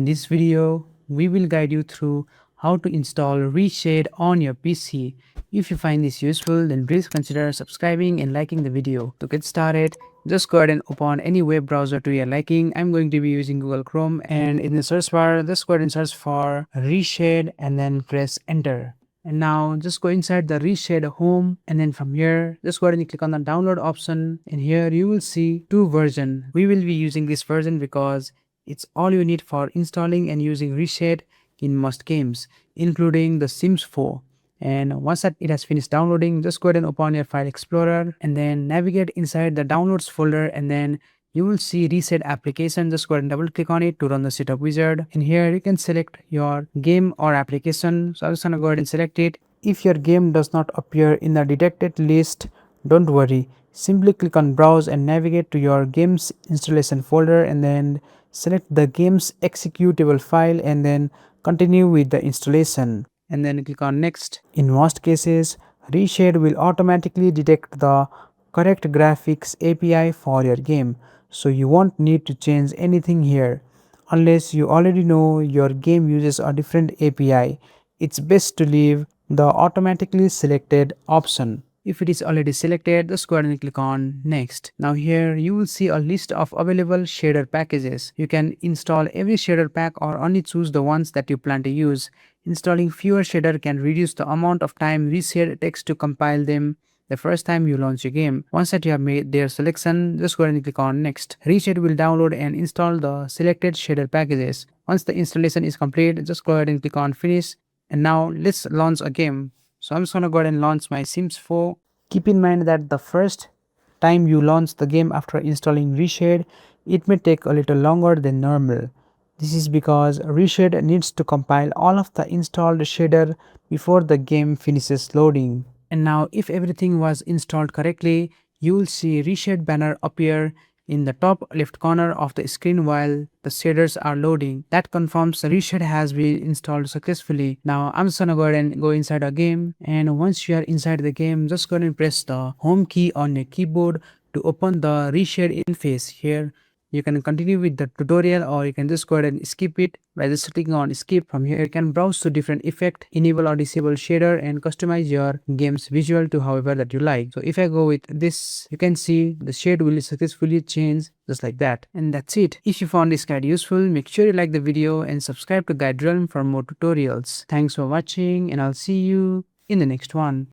this video, we will guide you through how to install ReShade on your PC. If you find this useful, then please consider subscribing and liking the video. To get started, just go ahead and open any web browser to your liking. I'm going to be using Google Chrome, and in the search bar, just go ahead and search for ReShade and then press enter. And now just go inside the ReShade home, and then from here just go ahead and click on the download option, and here you will see two versions. We will be using this version because it's all you need for installing and using ReShade in most games, including The Sims 4. And once that it has finished downloading, just go ahead and open your file explorer and then navigate inside the downloads folder, and then you will see ReShade application. Just go ahead and double click on it to run the setup wizard. And here you can select your game or application. So I'm just gonna go ahead and select it. If your game does not appear in the detected list, don't worry. Simply click on browse and navigate to your games installation folder, and then select the game's executable file and then continue with the installation. And then click on next. In most cases, ReShade will automatically detect the correct graphics API for your game, so you won't need to change anything here. Unless you already know your game uses a different API, it's best to leave the automatically selected option. If it is already selected, just go ahead and click on next. Now here you will see a list of available shader packages. You can install every shader pack or only choose the ones that you plan to use. Installing fewer shader can reduce the amount of time ReShade takes to compile them the first time you launch your game. Once that you have made their selection, just go ahead and click on next. ReShade will download and install the selected shader packages. Once the installation is complete, just go ahead and click on finish. And now let's launch a game. So I'm just gonna go ahead and launch my Sims 4. Keep in mind that the first time you launch the game after installing ReShade, it may take a little longer than normal. This is because ReShade needs to compile all of the installed shader before the game finishes loading. And now if everything was installed correctly, you will see ReShade banner appear in the top left corner of the screen while the shaders are loading. That confirms the ReShade has been installed successfully. Now I'm just gonna go ahead and go inside a game, and once you are inside the game, just go ahead and press the home key on your keyboard to open the ReShade interface. Here you can continue with the tutorial, or you can just go ahead and skip it by just clicking on skip. From here you can browse to different effect, enable or disable shader, and customize your game's visual to however that you like. So if I go with this, you can see the shade will successfully change just like that. And that's it. If you found this guide useful, make sure you like the video and subscribe to GuideRealm for more tutorials. Thanks for watching, and I'll see you in the next one.